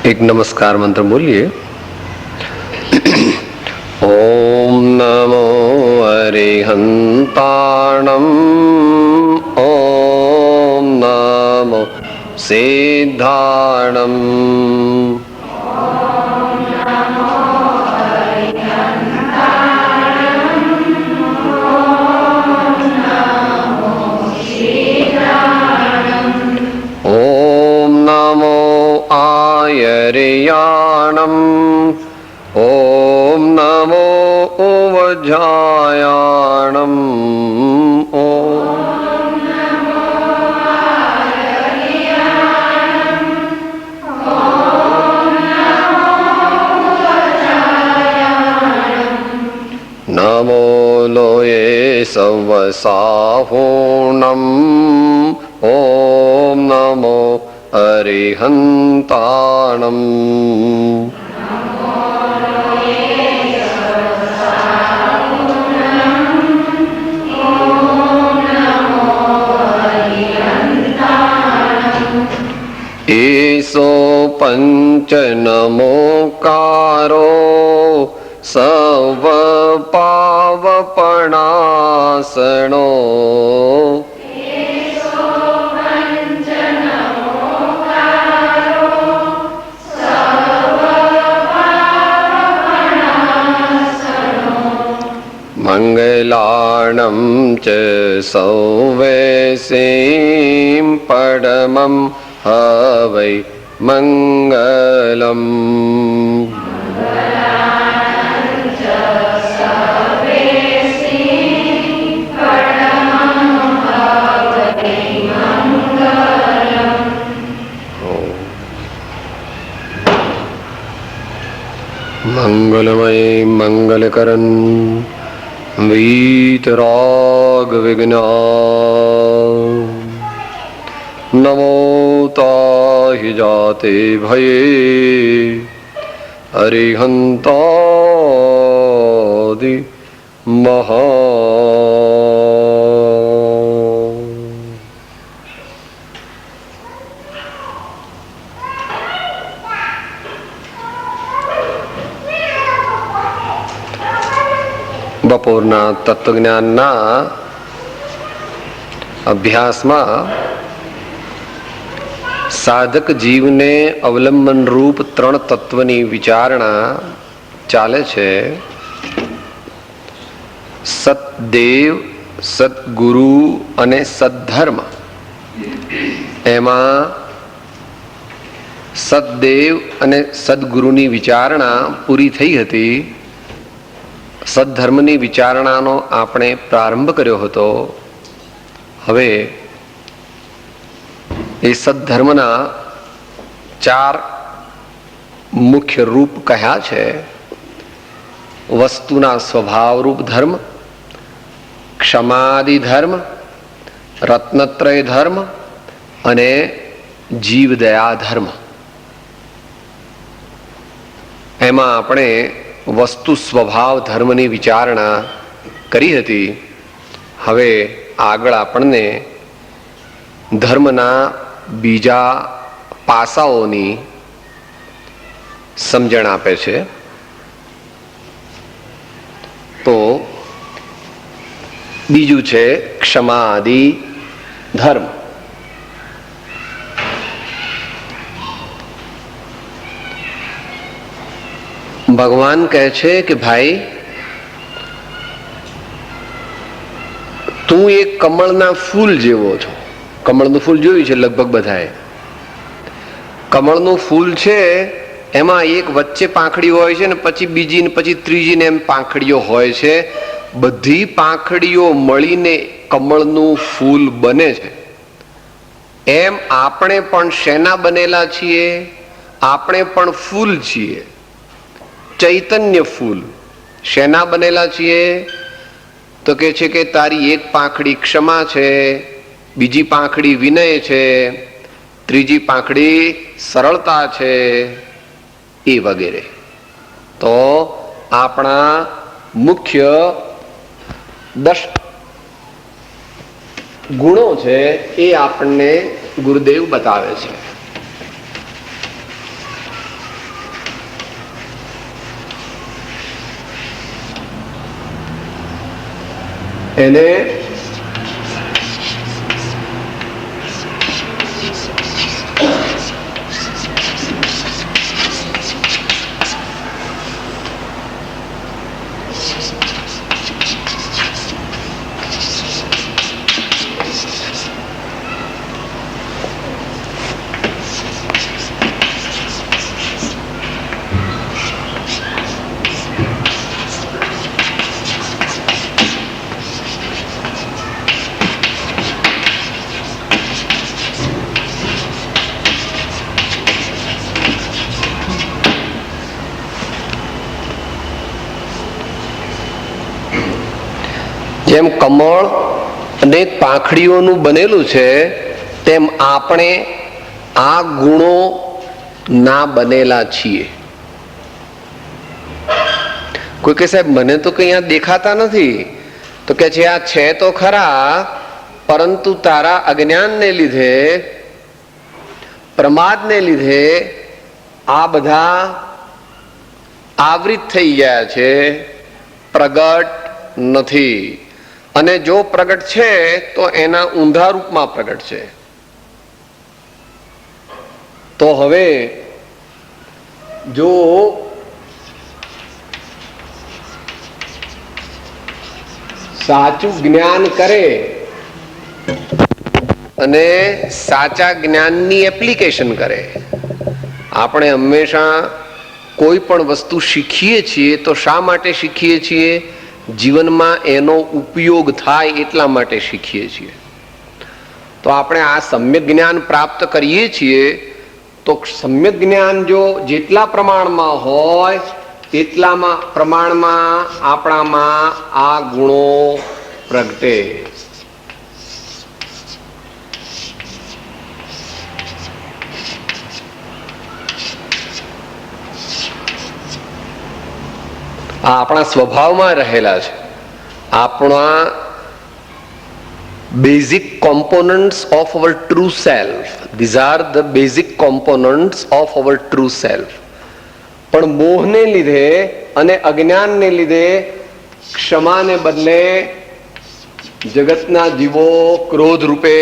एक नमस्कार मंत्र बोलिए। ओम नमो अरिहंताणं, ओम नमो सिद्धाणं, ओम नमो आयर्याणं, ओम नमो उवज्जायाणं, नमो लोये सवसाहूणं, ओम नमो अरिहंताणं, एसो पंच नमोकारो सव पावपणासनो, मंगलाणं च सौवेसीं परमं हवै मंगलम्। मंगलमय मंगलकरन वीतराग विघ्नान, नमो ताहि जाते भये अरिहंतादि महा। બપોરના તત્વજ્ઞાનના અભ્યાસમાં સાધક જીવને અવલંબન રૂપ ત્રણ તત્વની વિચારણા ચાલે છે. સતદેવ, સદગુરુ અને સદ્ધર્મ. એમાં સતદેવ અને સદગુરુની વિચારણા પૂરી થઈ હતી. સદ્ધર્મની વિચારણાનો આપણે પ્રારંભ કર્યો હતો. હવે એ સદ્ધર્મના ચાર મુખ્ય રૂપ કહ્યા છે. વસ્તુના સ્વભાવરૂપ ધર્મ, ક્ષમાદિ ધર્મ, રત્નત્રય ધર્મ અને જીવદયા ધર્મ. એમાં આપણે વસ્તુ સ્વભાવ ધર્મની વિચારણા કરી હતી. હવે આગળ આપણને ધર્મના બીજા પાસાઓની સમજણ આપે છે. તો બીજું છે ક્ષમાદિ ધર્મ. ભગવાન કહે છે કે ભાઈ, તું એક કમળના ફૂલ જેવો છો. કમળનું ફૂલ જોયું છે લગભગ બધાએ. કમળનું ફૂલ છે એમાં એક વચ્ચે પાંખડી હોય છે ને પછી બીજી ને પછી ત્રીજી ને એમ પાંખડીઓ હોય છે. બધી પાંખડીઓ મળીને કમળનું ફૂલ બને છે. એમ આપણે પણ શેના બનેલા છીએ? આપણે પણ ફૂલ છીએ, ચૈતન્ય ફૂલ. શેના બનેલા છીએ? તો કે છે કે તારી એક પાંખડી ક્ષમા છે, બીજી પાંખડી વિનય છે, ત્રીજી પાંખડી સરળતા છે, એ વગેરે. તો આપણા મુખ્ય 10 ગુણો છે એ આપણને ગુરુદેવ બતાવે છે. એને જેમ કમળ અનેક પાંખડીઓનું બનેલું છે તેમ આપણે આ ગુણો ના બનેલા છીએ. કોઈ કે સાહેબ મને તો કઈ આ દેખાતા નથી, તો કે છે આ છે તો ખરા, પરંતુ તારા અજ્ઞાનને લીધે, પ્રમાદને લીધે આ બધા આવૃત થઈ ગયા છે, પ્રગટ નથી. અને જો પ્રગટ છે તો એના ઊંધા રૂપમાં પ્રગટ છે. તો હવે જો સાચું જ્ઞાન કરે અને સાચા જ્ઞાનની એપ્લિકેશન કરે, આપણે હંમેશા કોઈ પણ વસ્તુ શીખીએ છીએ તો શા માટે શીખીએ છીએ? જીવનમાં એનો ઉપયોગ થાય એટલા માટે શીખીએ છીએ. તો આપણે આ સમ્યક જ્ઞાન પ્રાપ્ત કરીએ છીએ તો સમ્યક જ્ઞાન જો જેટલા પ્રમાણમાં હોય તેટલામાં પ્રમાણમાં આપણામાં આ ગુણો પ્રગટે. આ આપણા સ્વભાવમાં રહેલા છે. આપણા basic components of our true self. These are the basic components of our true self. પણ મોહને લીધે અને અજ્ઞાનને લીધે ક્ષમાને બદલે જગતના જીવો ક્રોધ રૂપે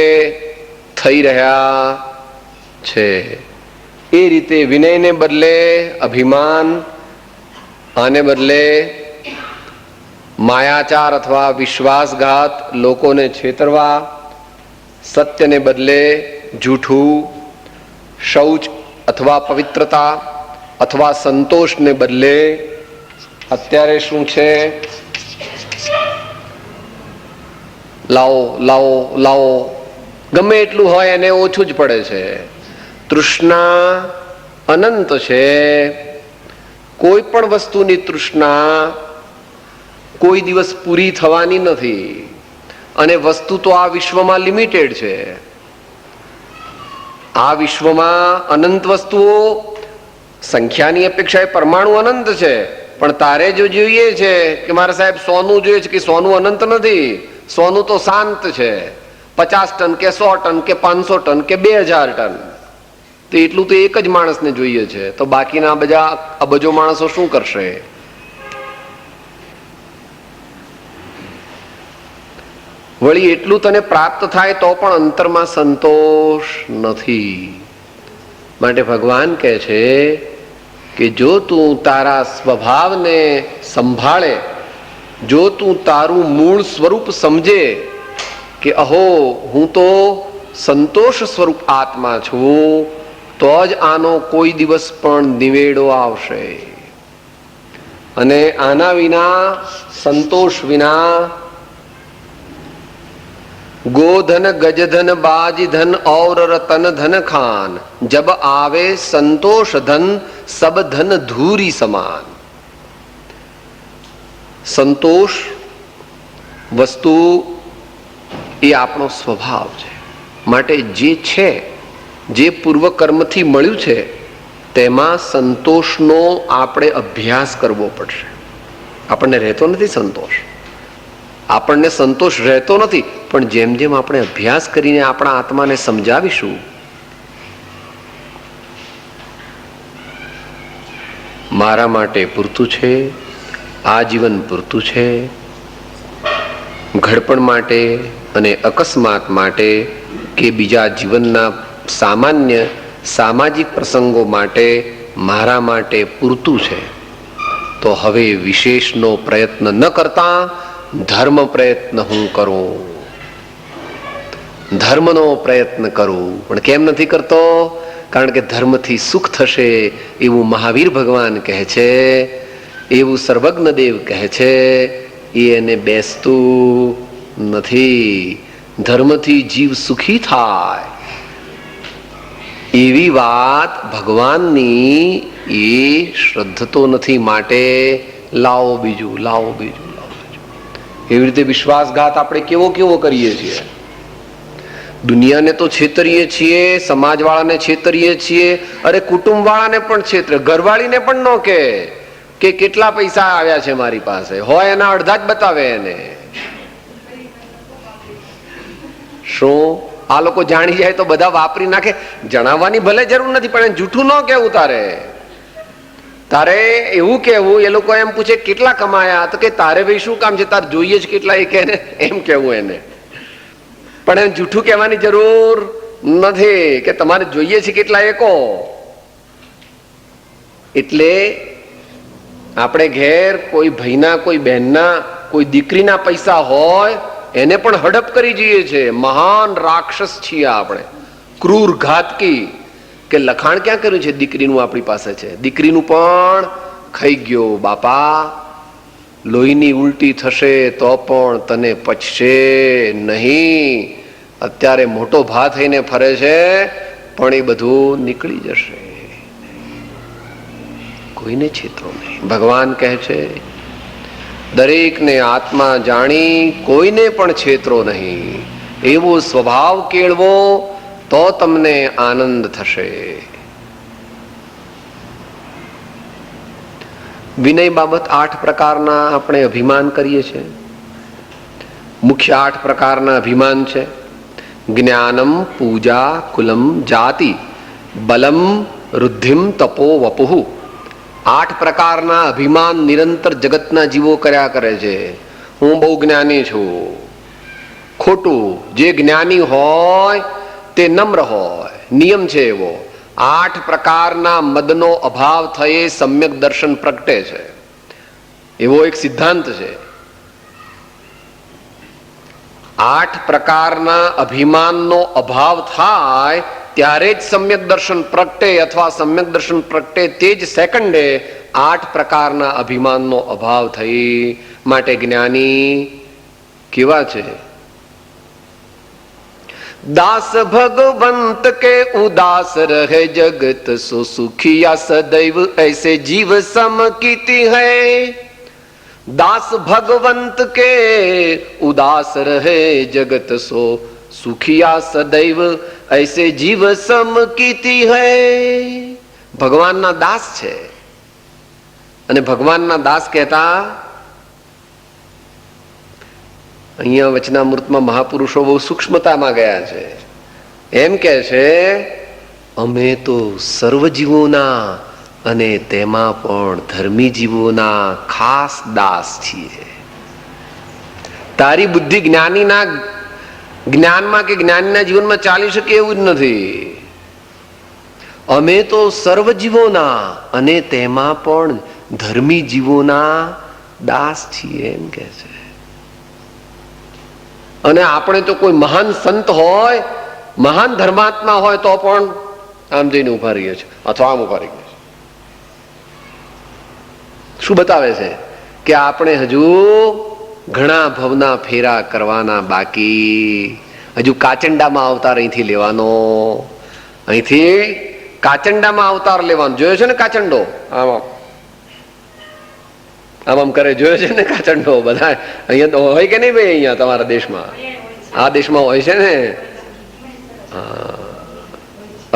થઈ રહ્યા છે. એ રીતે વિનયને બદલે અભિમાન, આને બદલે માયાચાર અથવા વિશ્વાસઘાત, લોકોને છેતરવા, સત્યને બદલે જૂઠું, શૌચ અથવા પવિત્રતા અથવા સંતોષને બદલે અત્યારે શું છે? લાવો લાવો લાવો, ગમે એટલું હોય એને ઓછું જ પડે છે. તૃષ્ણા અનંત છે. કોઈ પણ વસ્તુની તૃષ્ણા કોઈ દિવસ પૂરી થવાની નથી. અને વસ્તુ તો આ વિશ્વમાં લિમિટેડ છે. આ વિશ્વમાં અનંત વસ્તુઓ, સંખ્યાની અપેક્ષાએ પરમાણુ અનંત છે. પણ તારે જો જોઈએ છે કે મારે સાહેબ સોનું જોઈએ છે, કે સોનું અનંત નથી, સોનું તો શાંત છે. 50 ટન કે 100 ટન કે 500 ટન કે 2000 ટન, તો એટલું તો એક જ માણસને જોઈએ છે. તો બાકીના બધા અબજો માણસો શું કરશે? વળી એટલું તને પ્રાપ્ત થાય તો પણ અંતરમાં સંતોષ નથી. માટે ભગવાન કહે છે કે જો તું તારા સ્વભાવને સંભાળે, જો તું તારું મૂળ સ્વરૂપ સમજે કે અહો હું તો સંતોષ સ્વરૂપ આત્મા છું, તો જ આનો કોઈ દિવસ પણ નિવેડો આવશે. અને આના વિના, સંતોષ વિના, गोधन गजधन बाज धन और रतन धन खान, जब आवे संतोष धन सब धन धूरी समान. સંતોષ વસ્તુ એ આપણો સ્વભાવ છે. માટે જે છે, જે પૂર્વ કર્મથી મળ્યું છે, તેમાં સંતોષનો આપણે અભ્યાસ કરવો પડશે. આપણને રહેતો નથી સંતોષ, આપણને સંતોષ રહેતો નથી. પણ જેમ જેમ આપણે અભ્યાસ કરીને આપણા આત્માને સમજાવીશું, મારા માટે પૂરતું છે, આ જીવન પૂરતું છે, ઘડપણ માટે અને અકસ્માત માટે કે બીજા જીવનના સામાન્ય સામાજિક પ્રસંગો માટે મારા માટે પૂરતું છે. તો હવે વિશેષનો પ્રયત્ન ન કરતા ધર્મ પ્રયત્ન હું કરું, ધર્મનો પ્રયત્ન કરું. પણ કેમ નથી કરતો? કારણ કે ધર્મથી સુખ થશે એવું મહાવીર ભગવાન કહે છે, એવું સર્વજ્ઞ દેવ કહે છે. એને બેસતું નથી. ધર્મથી જીવ સુખી થાય એવી વાત ભગવાનની એ શ્રદ્ધતો નથી. માટે લાવો બીજું, લાવો બીજું, લાવો બીજું. એવી રીતે વિશ્વાસઘાત આપણે કેવો કેવો કરીએ છીએ. દુનિયાને તો છેતરીએ છીએ, સમાજવાળાને છેતરીએ છીએ, અરે કુટુંબવાળાને પણ છેતરે, ઘરવાળીને પણ ન કે કેટલા પૈસા આવ્યા છે મારી પાસે, હોય એના અડધા જ બતાવે એને. શું આ લોકો જાણી જાય તો બધા વાપરી નાખે? જણાવવાની ભલે જરૂર નથી, પણ જૂઠું ન કેવું. તારે એવું કેવું, એ લોકો એમ પૂછે કેટલા કમાયા, તો કે તારે ભાઈ શું કામ છે, તારે જોઈએ જ કેટલા, એ કે એમ કેવું એને. પણ એમ જૂઠું કહેવાની જરૂર નથી કે તમારે જોઈએ છે કેટલા એ કહો. એટલે આપણે ઘેર કોઈ ભાઈના, કોઈ બહેનના, કોઈ દીકરીના પૈસા હોય એને પણ હડપ કરી જઈએ છે. મહાન રાક્ષસ છીએ આપણે, ક્રૂર ઘાતકી. કે લખાણ ક્યાં કર્યું છે દીકરીનું આપણી પાસે છે, દીકરીનું પણ ખાઈ ગયો. બાપા, લોહીની ઉલટી થશે તો પણ તને પચશે નહીં. અત્યારે મોટો ભા થઈને ફરે છે, પણ એ બધું નીકળી જશે. કોઈને છેતરો નહીં. ભગવાન કહે છે દરેકને આત્મા જાણી કોઈને પણ છેતરો નહીં. એવો સ્વભાવ કેળવો તો તમને આનંદ થશે. વિનય બાબત 8 પ્રકારના આપણે અભિમાન કરીએ છીએ. મુખ્ય 8 પ્રકારના અભિમાન છે. જ્ઞાનમ, પૂજા, કુલમ, જાતિ, બલમ, રુદ્ધિમ, તપો, વપુઃ. 8 પ્રકારના અભિમાન નિરંતર જગતના જીવો કર્યા કરે છે. હું બહુ જ્ઞાની છું. ખોટું. જે જ્ઞાની હોય તે નમ્ર હોય. નિયમ છે એવો. 8 પ્રકારના મદનો અભાવ થયે સમ્યક દર્શન પ્રગટે છે, એવો એક સિદ્ધાંત છે. 8 પ્રકારના અભિમાનનો અભાવ થાય ત્યારે જ સમ્યક દર્શન પ્રગટે, અથવા સમ્યક દર્શન પ્રગટે તે જ સેકન્ડે 8 પ્રકારના અભિમાનનો અભાવ થઈ. માટે જ્ઞાની કેવા છે? दास भगवंत के उदास रहे जगत सो सुखिया सदैव ऐसे जीव सम कीती है. दास भगवंत के उदास रहे जगत सो सुखिया सदैव ऐसे जीव सम कीती है. ભગવાનના દાસ છે, અને ભગવાનના દાસ કહેતા અહીંયા વચનામૃતમાં મહાપુરુષો બહુ સૂક્ષ્મતામાં ગયા છે. એમ કે છે અમે તો સર્વ જીવોના અને તેમાં પણ ધર્મી જીવોના ખાસ દાસ છીએ. તારી બુદ્ધિ જ્ઞાનીના જ્ઞાનમાં કે જ્ઞાનીના જીવનમાં ચાલી શકે એવું જ નથી. અમે તો સર્વ જીવોના અને તેમાં પણ ધર્મી જીવોના દાસ છીએ એમ કે છે. અને આપણે તો કોઈ મહાન સંત હોય, મહાન ધર્માત્મા હોય તો પણ આમ જઈને ઉભા રહીએ છીએ, અથવા આમ ઉભા રહીએ છીએ. શું બતાવે છે? કે આપણે હજુ ઘણા ભવના ફેરા કરવાના બાકી. હજુ કાચંડામાં અવતાર અહીંથી લેવાનો, અહીંથી કાચંડામાં અવતાર લેવાનો. જોયો છે ને કાચંડો? આમ આમ કરે, જોયો છે ને કાચંડો? બધા અહીંયા તો હોય કે નહીં ભાઈ? અહીંયા તમારા દેશમાં, આ દેશમાં હોય છે ને.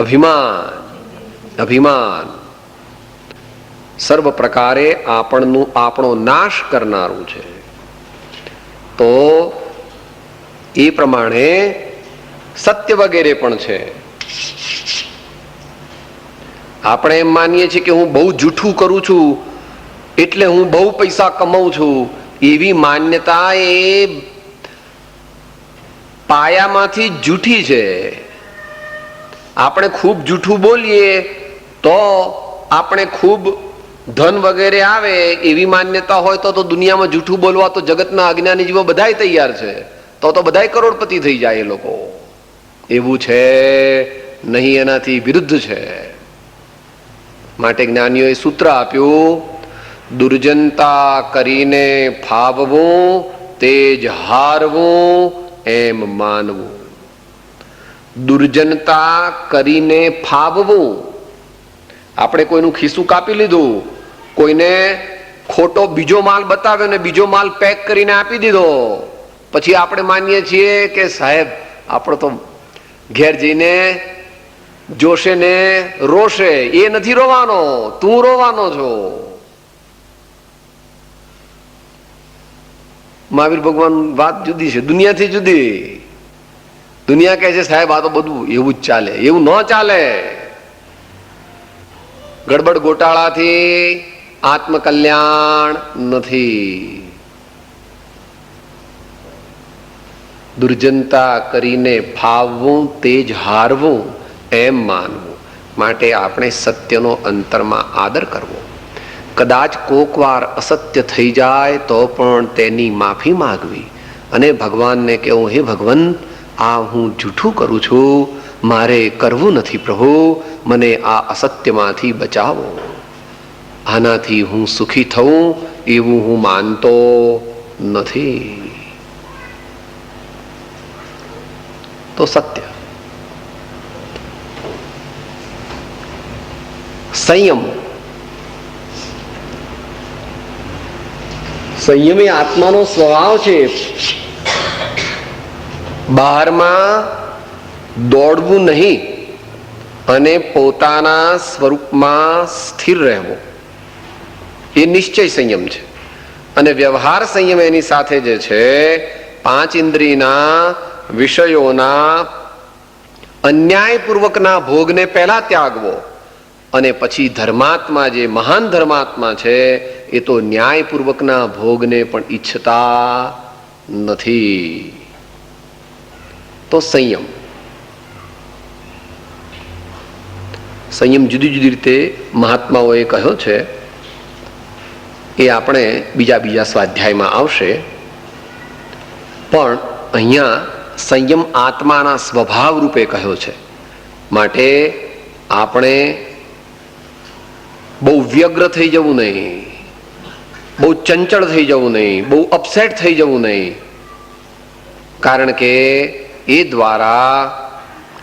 અભિમાન, અભિમાન સર્વ પ્રકારે આપણો નાશ કરનારું છે. તો એ પ્રમાણે સત્ય વગેરે પણ છે. આપણે એમ માનીએ છીએ કે હું બહુ જૂઠું કરું છું એટલે હું બહુ પૈસા કમાઉં છું. એવી માન્યતા એ પાયામાંથી જૂઠી છે. આપણે ખૂબ જૂઠું બોલીએ તો આપણે ખૂબ ધન વગેરે આવે એવી માન્યતા હોય તો દુનિયામાં જૂઠું બોલવા તો જગતના અજ્ઞાની જીવો બધાય તૈયાર છે, તો બધાય કરોડપતિ થઈ જાય એ લોકો. એવું છે નહીં, એનાથી વિરુદ્ધ છે. માટે જ્ઞાનીઓએ સૂત્ર આપ્યું, દુર્જનતા કરીને ફાવવું, તેજ હારવું એમ માનવું. દુર્જનતા કરીને ફાવવું, આપણે કોઈનું ખિસ્સું કાપી લીધું, કોઈને ખોટો બીજો માલ બતાવ્યો ને બીજો માલ પેક કરીને આપી દીધો, પછી આપણે માનીએ છીએ કે સાહેબ આપણો તો ઘેર જઈને જોશે ને રોશે. એ નથી રોવાનો, તું રોવાનો છો. મહાવીર ભગવાન વાત જુદી છે, દુનિયાથી જુદી. દુનિયા કહે છે સાહેબ આ તો બધું એવું જ ચાલે. એવું ન ચાલે. ગડબડ ગોટાળાથી આત્મકલ્યાણ નથી. દુર્જનતા કરીને ફાવવું, તેજ હારવું એમ માનવું. માટે આપણે સત્યનો અંતરમાં આદર કરવો. કદાચ કોક વાર અસત્ય થઈ જાય તો પણ તેની માફી માગવી અને ભગવાનને કહેવું, હે ભગવાન, આ હું જૂઠું કરું છું, મારે કરવું નથી પ્રભુ, મને આ અસત્યમાંથી બચાવો. આનાથી હું સુખી થઉં એવું હું માનતો નથી. તો સત્ય. સંયમ. સંયમ એ આત્માનો સ્વભાવ છે. બહારમાં દોડવું નહીં અને પોતાના સ્વરૂપમાં સ્થિર રહેવું, એ નિશ્ચય સંયમ છે. અને વ્યવહાર સંયમ એની સાથે જે છે, 5 ઇન્દ્રિયના વિષયોના અન્યાયપૂર્વકના ભોગને પહેલા ત્યાગવો અને પછી ધર્માત્મા, જે મહાન ધર્માત્મા છે, એ તો ન્યાયપૂર્વકના ભોગને પણ ઈચ્છતા નથી. તો સંયમ. સંયમ જુદી જુદી રીતે મહાત્માઓએ કહ્યો છે, એ આપણે બીજા સ્વાધ્યાયમાં આવશે. પણ અહીંયા સંયમ આત્માના સ્વભાવ રૂપે કહ્યો છે. માટે આપણે બહુ વ્યગ્ર થઈ જવું નહીં, બહુ ચંચળ થઈ જવું નહીં, બહુ અપસેટ થઈ જવું નહીં. કારણ કે એ દ્વારા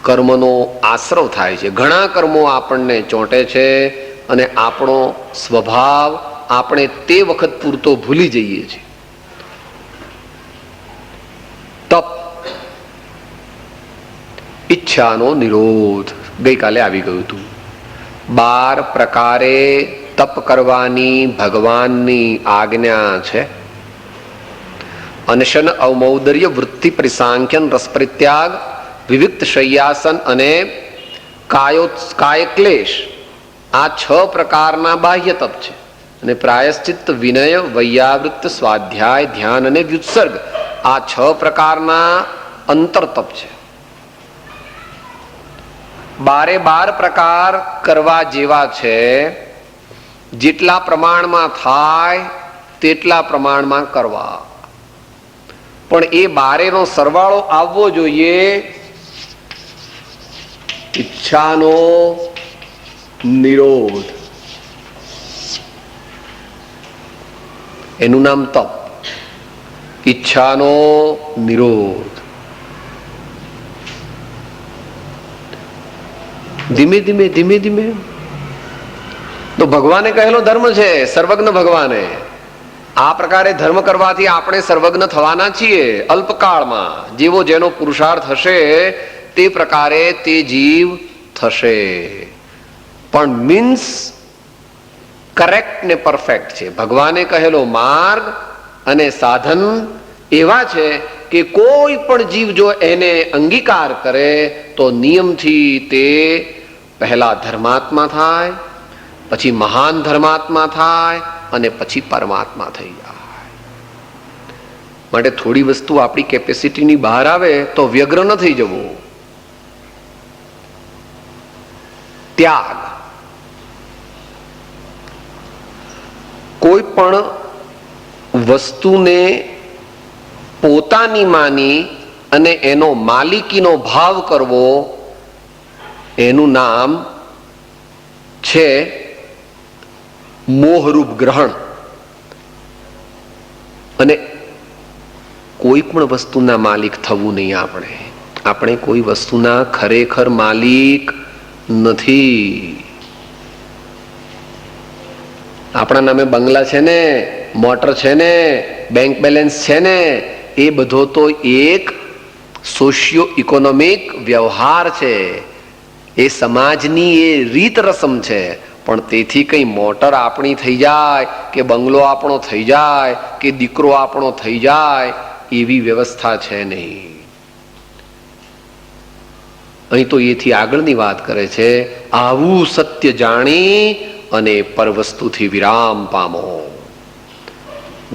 કર્મનો આશ્રવ થાય છે. ઘણા કર્મો આપણને ચોંટે છે અને આપણો સ્વભાવ આપણે તે વખત પૂરતો ભૂલી જઈએ છીએ. તપ, ઈચ્છાનો નિરોધ ગઈકાલે આવી ગયું હતું. 12 પ્રકારે તપ કરવાની ભગવાનની આજ્ઞા છે. અનશન, અવમૌદર્ય, વૃત્તિ, પરિસાંખ્યન, રસ પરિત્યાગ, વિવિક્ત શય્યાસન અને કાયક્લેશ, આ 6 પ્રકારના બાહ્ય તપ છે. અને પ્રાયશ્ચિત્ત, વિનય, વૈયાવૃત્ત, સ્વાધ્યાય, ધ્યાન અને વ્યુત્સર્ગ, આ 6 પ્રકારના અંતર તપ છે. 12 પ્રકાર કરવા જેવા છે. જેટલા પ્રમાણમાં થાય તેટલા પ્રમાણમાં કરવા. પણ એ 12 નો સરવાળો આવવો જોઈએ ઈચ્છાનો નિરોધ. એનું નામ તપ. ઈચ્છાનો નિરોધ. ધીમે ધીમે તો ભગવાને કહેલો ધર્મ છે, સર્વજ્ઞ ભગવાને. આ પ્રકારે ધર્મ કરવાથી આપણે સર્વજ્ઞ થવાના છીએ અલ્પકાળમાં. જેવો જેનો પુરુષાર્થ હશે તે પ્રકારે તે જીવ થશે. પણ મીન્સ કરેક્ટ ને પરફેક્ટ છે. ભગવાને કહેલો માર્ગ અને સાધન એવા છે કે કોઈ પણ જીવ જો એને અંગીકાર કરે તો નિયમથી તે પહેલા ધર્માત્મા થાય, પછી મહાન ધર્માત્મા થાય અને પછી પરમાત્મા થઈ જાય. માટે થોડી વસ્તુ આપણી કેપેસિટીની બહાર આવે તો વ્યગ્ર ન થઈ જવું. ત્યાગ. કોઈ પણ વસ્તુને પોતાની માની અને એનો માલિકીનો ભાવ કરવો, એનું નામ છે મોહરૂપ ગ્રહણ. અને કોઈ પણ વસ્તુના માલિક થવું નહીં. આપણે કોઈ વસ્તુના ખરેખર માલિક નથી. આપણા નામે બંગલા છે ને, મોટર છે ને, બેંક બેલેન્સ છે ને, એ બધો તો એક સોશિયો ઇકોનોમિક વ્યવહાર છે. એ સમાજની એ રીત રસમ છે. પણ તેથી કઈ મોટર આપણી થઈ જાય કે બંગલો આપણો થઈ જાય કે દીકરો આપણો થઈ જાય એવી વ્યવસ્થા છે નહીં. અહીં તો એથી આગળની વાત કરે છે. આવું સત્ય જાણી અને પરવસ્તુથી વિરામ પામો.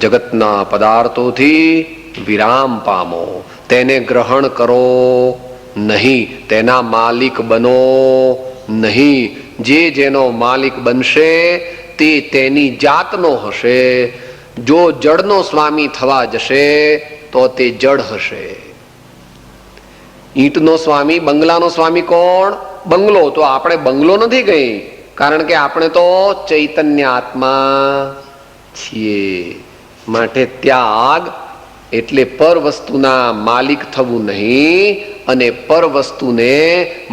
જગતના પદાર્થોથી વિરામ પામો. તેને ગ્રહણ કરો નહીં, તેના માલિક બનો નહીં. જે જેનો માલિક બનશે તે તેની જાતનો હશે. જો જડનો સ્વામી થવા જશે તો તે જડ હશે. ઈંટનો સ્વામી, બંગલાનો સ્વામી કોણ? બંગલો. તો આપણે બંગલો નથી ગઈ, કારણ કે આપણે તો ચૈતન્ય આત્મા છીએ. માટે ત્યાગ એટલે પર વસ્તુના માલિક થવું નહીં અને પર વસ્તુને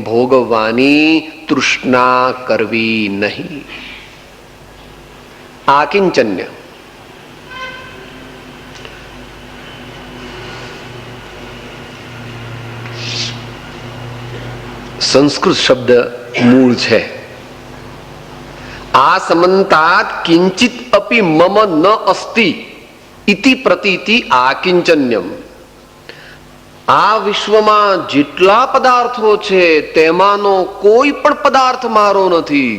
ભોગવવાની તૃષ્ણા કરવી નહીં. આકિંચન્ય. સંસ્કૃત શબ્દ મૂળ છે. આ સમંતાત કિંચિત અપી મમ ન અસ્તિ ઇતિ પ્રતીતિ આકિંચન્યમ. આ વિશ્વમાં જેટલા પદાર્થો છે તેમાંનો કોઈ પણ પદાર્થ મારો નથી.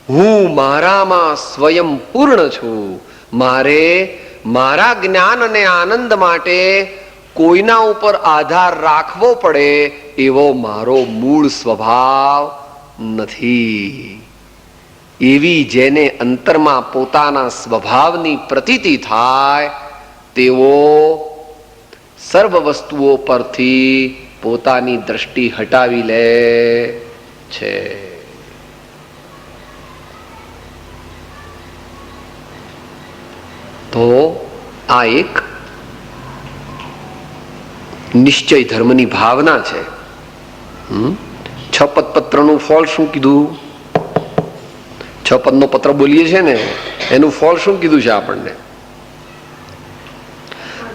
હું મારામાં સ્વયં પૂર્ણ છું. મારે મારા જ્ઞાન અને આનંદ માટે કોઈના ઉપર આધાર રાખવો પડે એવો મારો મૂળ સ્વભાવ નથી. એવી જેને અંતરમાં પોતાના સ્વભાવની પ્રતીતિ થાય તેઓ સર્વ વસ્તુઓ પરથી પોતાની દ્રષ્ટિ હટાવી લે છે. તો આ એક નિશ્ચય ધર્મની ભાવના છે. છપત પત્રનું ફળ શું કીધું? છપતનો પત્ર બોલીએ છે ને, એનું ફળ શું કીધું છે આપણને?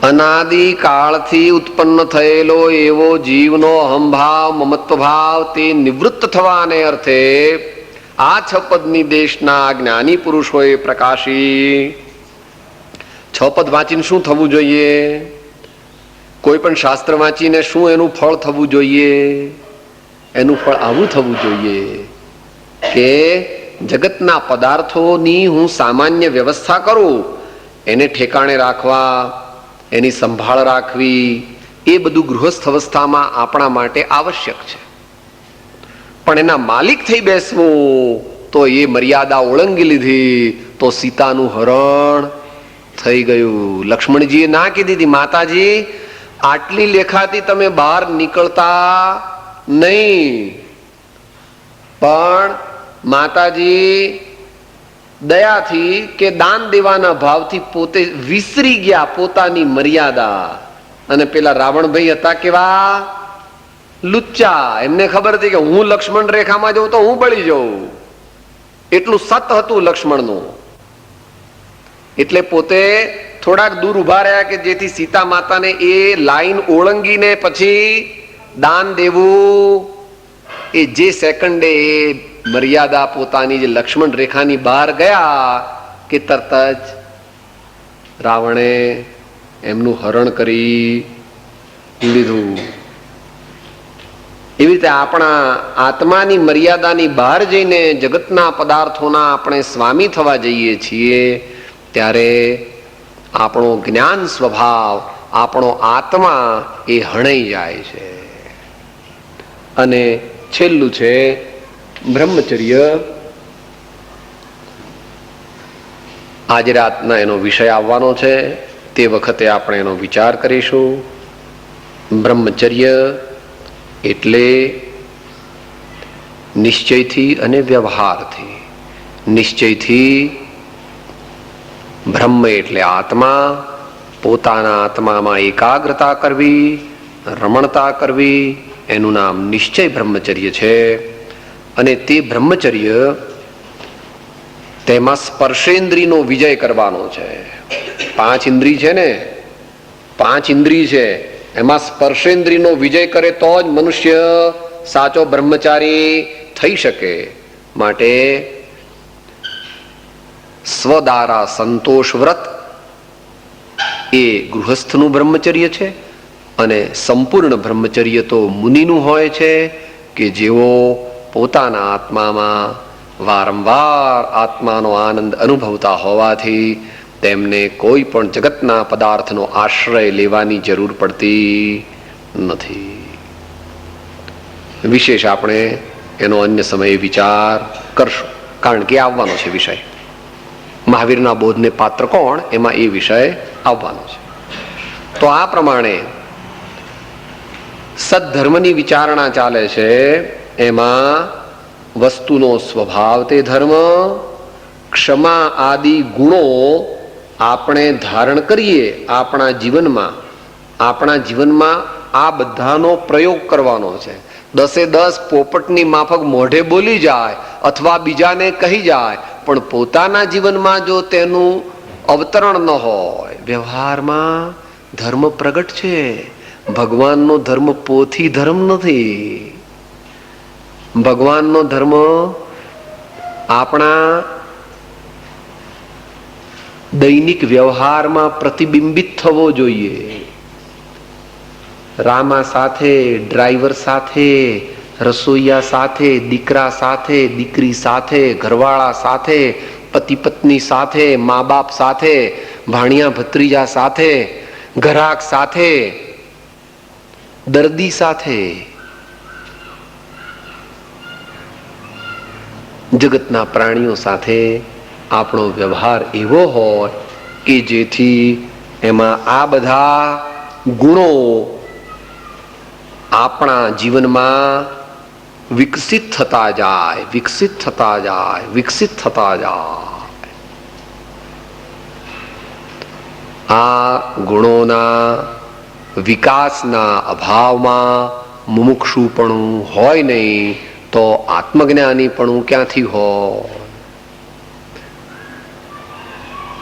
અનાદિ કાળથી ઉત્પન્ન થયેલો એવો જીવનો અહંભાવ, મમત્વ ભાવ તે નિવૃત્ત થવાને અર્થે આ છપદની દેશના જ્ઞાની પુરુષોએ પ્રકાશી. છપદ વાંચીને શું થવું જોઈએ? કોઈ પણ શાસ્ત્ર વાંચીને શું એનું ફળ થવું જોઈએ? એનું ફળ આવું થવું જોઈએ કે જગતના પદાર્થોની હું સામાન્ય વ્યવસ્થા કરું, એને ઠેકાણે રાખવા, એની સંભાળ રાખવી, એ બધું ગૃહસ્થ અવસ્થામાં આપણા માટે આવશ્યક છે. પણ એના માલિક થઈ બેસવું તો એ મર્યાદા ઓળંગી લીધી તો સીતાનું હરણ થઈ ગયું. લક્ષ્મણજીએ ના કીધી હતી, માતાજી આટલી લેખાથી તમે બહાર નીકળતા નહીં. પણ માતાજી દયાથી કે દાન દેવાના ભાવથી પોતે વિસરી ગયા પોતાની મર્યાદા. અને પેલા રાવણભાઈ હતા કેવા લુચ્ચા. એમને ખબર હતી કે હું લક્ષ્મણ રેખામાં જઉં તો હું બળી જાઉં. એટલું સત હતું લક્ષ્મણનું. એટલે પોતે થોડાક દૂર ઉભા રહ્યા કે જેથી સીતા માતાને એ લાઈન ઓળંગીને પછી દાન દેવું. એ જે સેકન્ડે એ મર્યાદા પોતાની જે લક્ષ્મણ રેખાની બહાર ગયા કે તરત જ રાવણે એમનું હરણ કરી લીધું. એવી રીતે આપણા આત્માની મર્યાદાની બહાર જઈને જગતના પદાર્થોના આપણે સ્વામી થવા જઈએ છીએ ત્યારે આપણો જ્ઞાન સ્વભાવ, આપણો આત્મા એ હણાઈ જાય છે. અને છેલ્લું છે બ્રહ્મચર્ય. આજે રાતના એનો વિષય આવવાનો છે, તે વખતે આપણે એનો વિચાર કરીશું. બ્રહ્મચર્ય એટલે નિશ્ચયથી અને વ્યવહારથી. નિશ્ચયથી બ્રહ્મ એટલે આત્મા, પોતાના આત્મામાં એકાગ્રતા કરવી, રમણતા કરવી, એનું નામ નિશ્ચય બ્રહ્મચર્ય છે. અને તે બ્રહ્મચર્ય તેમાં સ્પર્શેન્દ્રિયનો વિજય કરવાનો છે. 5 ઇન્દ્રિય છે ને, 5 ઇન્દ્રિય છે, એમાં સ્પર્શેન્દ્રિયનો વિજય કરે તો જ મનુષ્ય સાચો બ્રહ્મચારી થઈ શકે. માટે સ્વદારા સંતોષ વ્રત એ ગૃહસ્થનું બ્રહ્મચર્ય છે. અને સંપૂર્ણ બ્રહ્મચર્ય તો મુનિનું હોય છે કે જેઓ પોતાના આત્મામાં વારંવાર આત્માનો આનંદ અનુભવતા હોવાથી તેમને કોઈ પણ જગતના પદાર્થનો આશ્રય લેવાની જરૂર પડતી નથી. વિશેષ આપણે એનો અન્ય સમયે વિચાર કરશું, કારણ કે આવવાનો છે વિષય. મહાવીરના બોધને પાત્ર કોણ, એમાં એ વિષય આવવાનો છે. તો આ પ્રમાણે સદ્ધર્મની વિચારણા ચાલે છે. એમાં વસ્તુનો સ્વભાવ તે ધર્મ, ક્ષમા આદિ ગુણો આપણે ધારણ કરીએ આપણા જીવનમાં આ બધાનો પ્રયોગ કરવાનો છે. 10 પોપટની માફક મોઢે બોલી જાય અથવા બીજાને કહી જાય, પણ પોતાના જીવનમાં જો તેનું અવતરણ ન હોય, વ્યવહારમાં ધર્મ પ્રગટ છે. ભગવાનનો ધર્મ પોથી ધર્મ નથી. ભગવાનનો ધર્મ આપણા દૈનિક વ્યવહારમાં પ્રતિબિંબિત થવો જોઈએ. રામા સાથે, ડ્રાઈવર સાથે, રસોઈયા સાથે, દીકરા સાથે, દીકરી સાથે, ઘરવાળા સાથે, પતિ પત્ની સાથે, મા બાપ સાથે, ભાણિયા ભત્રીજા સાથે, ઘરાક સાથે, દર્દી સાથે, જગતના પ્રાણીઓ સાથે આપણો વ્યવહાર એવો હોય કે જેથી એમાં આ બધા ગુણો આપણા જીવનમાં વિકસિત થતા જાય, વિકસિત થતા જાય, વિકસિત થતા જાય. આ ગુણોના વિકાસના અભાવમાં મુમુક્ષુપણું હોય નહીં તો આત્મજ્ઞાનીપણું ક્યાંથી હોય?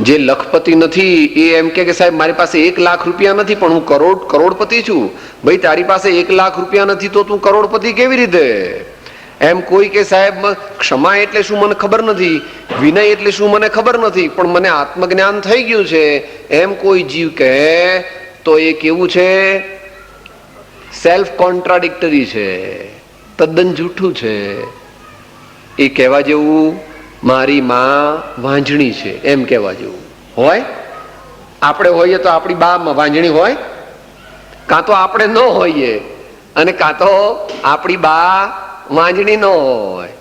જે લખપતિ નથી એ એમ કે સાહેબ મારી પાસે 1 લાખ રૂપિયા નથી પણ હું કરોડપતિ છું. ભાઈ તારી પાસે 1 લાખ રૂપિયા નથી તો તું કરોડપતિ કેવી રીતે? એમ કોઈ કે સાહેબ ક્ષમા એટલે શું મને ખબર નથી, વિનય એટલે શું મને ખબર નથી, પણ મને આત્મજ્ઞાન થઈ ગયું છે, એમ કોઈ જીવ કહે તો એ કેવું છે? સેલ્ફ કોન્ટ્રાડિક્ટરી છે, તદ્દન જૂઠું છે. એ કહેવા જેવું મારી માં વાંજણી છે એમ કહેવા જેવું હોય? આપણે હોઈએ તો આપણી બા વાંજણી હોય? કાં તો આપણે ન હોઈએ અને કાં તો આપણી બા વાંજણી ન હોય.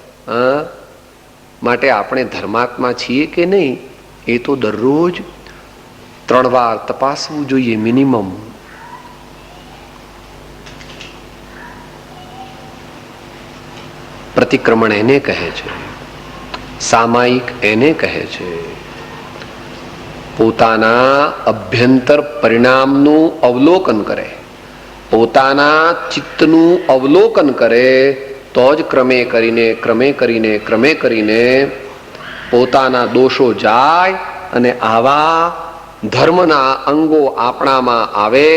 માટે આપણે ધર્માત્મા છીએ કે નહીં એ તો દરરોજ 3 વાર તપાસવું જોઈએ મિનિમમ. પ્રતિક્રમણ એને કહે છે, સામાયિક એને કહે છે. પોતાના અભ્યંતર પરિણામનું અવલોકન કરે, પોતાના ચિત્તનું અવલોકન કરે તો જ ક્રમે કરીને પોતાના દોષો જાય અને આવા ધર્મના અંગો આપણામાં આવે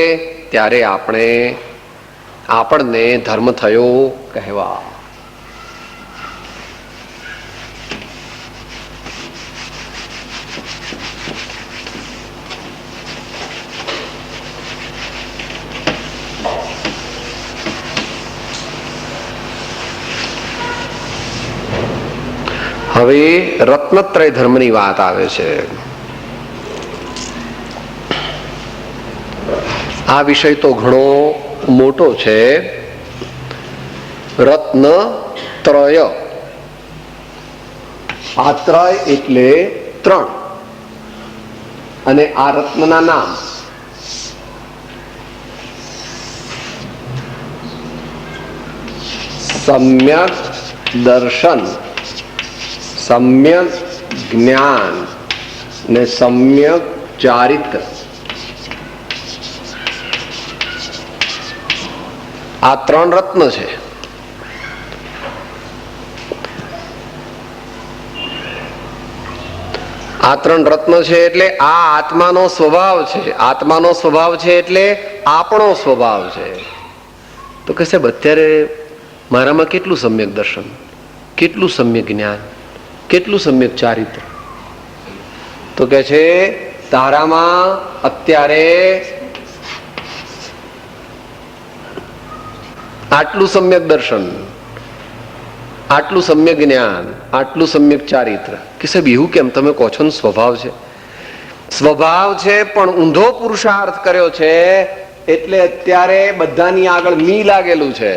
ત્યારે આપણને ધર્મ થયો કહેવા. હવે રત્નત્રય ધર્મની વાત આવે છે. આ વિષય તો ઘણો મોટો છે. રત્ન ત્રય, આ ત્રય એટલે ત્રણ, અને આ રત્નના નામ સમ્યક દર્શન, સમ્યક જ્ઞાન ને સમ્યક ચારિત્ર. આ ત્રણ રત્ન છે. આ ત્રણ રત્ન છે એટલે આ આત્માનો સ્વભાવ છે. આત્માનો સ્વભાવ છે એટલે આપણો સ્વભાવ છે. તો કે સાહેબ અત્યારે મારામાં કેટલું સમ્યક દર્શન, કેટલું સમ્યક જ્ઞાન, કેટલું સમ્યક ચારિત્ર? તો કે છે તારામાં અત્યારે આટલું સમ્યક દર્શન, આટલું સમ્યક જ્ઞાન, આટલું સમ્યક ચારિત્ર. કે સાહેબ એવું કેમ? તમે કહો છો ને સ્વભાવ છે. સ્વભાવ છે પણ ઊંધો પુરુષાર્થ કર્યો છે એટલે અત્યારે બધાની આગળ મી લાગેલું છે.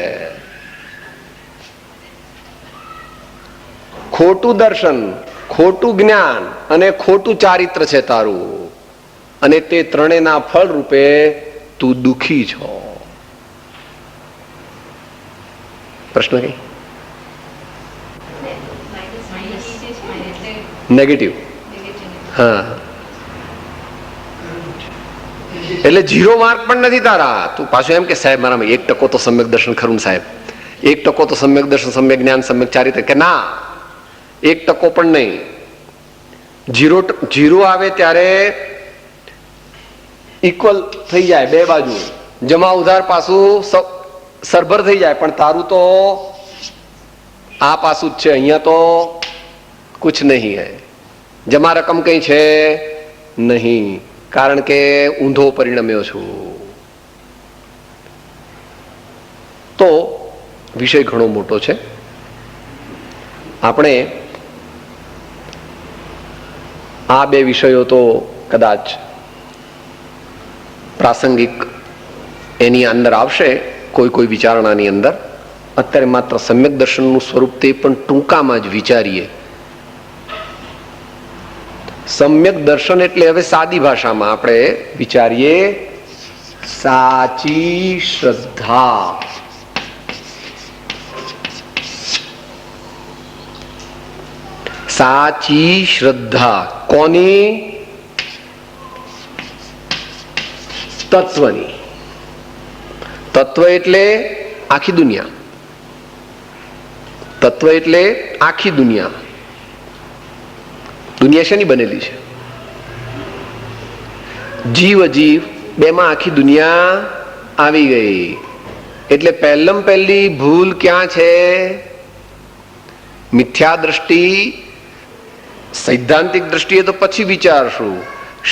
ખોટું દર્શન, ખોટું જ્ઞાન અને ખોટું ચારિત્ર છે તારું, અને તે ત્રણેયના ફળ રૂપે તું દુખી છો. પ્રશ્ન કઈ? નેગેટિવ. હા, એટલે 0 માર્ક પણ નથી તારા. તું પાછું એમ કે સાહેબ મારામાં 1% તો સમ્યક દર્શન ખરું સાહેબ, 1% તો સમ્યક દર્શન, સમ્યક જ્ઞાન, સમ્યક ચારિત્ર. કે ના, 1% પણ નહીં. 0 આવે ત્યારે ઇક્વલ થઈ જાય, બે બાજુ જમા ઉધાર પાછું સરભર થઈ જાય. પણ તારું તો આ પાછું જ છે. અહીંયા તો કુછ નહીં હૈ, જમા રકમ કઈ છે નહીં, કારણ કે ઊંધો પરિણમ્યો છું. તો વિષય ઘણો મોટો છે. આપણે આ બે વિષયો તો કદાચ પ્રાસંગિક એની અંદર આવશે, કોઈ કોઈ વિચારણાની અંદર. અત્યારે માત્ર સમ્યક દર્શનનું સ્વરૂપ તે પણ ટૂંકામાં જ વિચારીએ. સમ્યક દર્શન એટલે હવે સાદી ભાષામાં આપણે વિચારીએ સાચી શ્રદ્ધા. સાચી શ્રદ્ધા કોની? તત્વની. તત્વ એટલે આખી દુનિયા. તત્વ એટલે આખી દુનિયા. દુનિયા શેની બનેલી છે? જીવ અજીવ બેમાં આખી દુનિયા આવી ગઈ. એટલે પહેલી ભૂલ ક્યાં છે? મિથ્યા દ્રષ્ટિ. સૈદ્ધાંતિક દ્રષ્ટિએ તો પછી વિચારશું.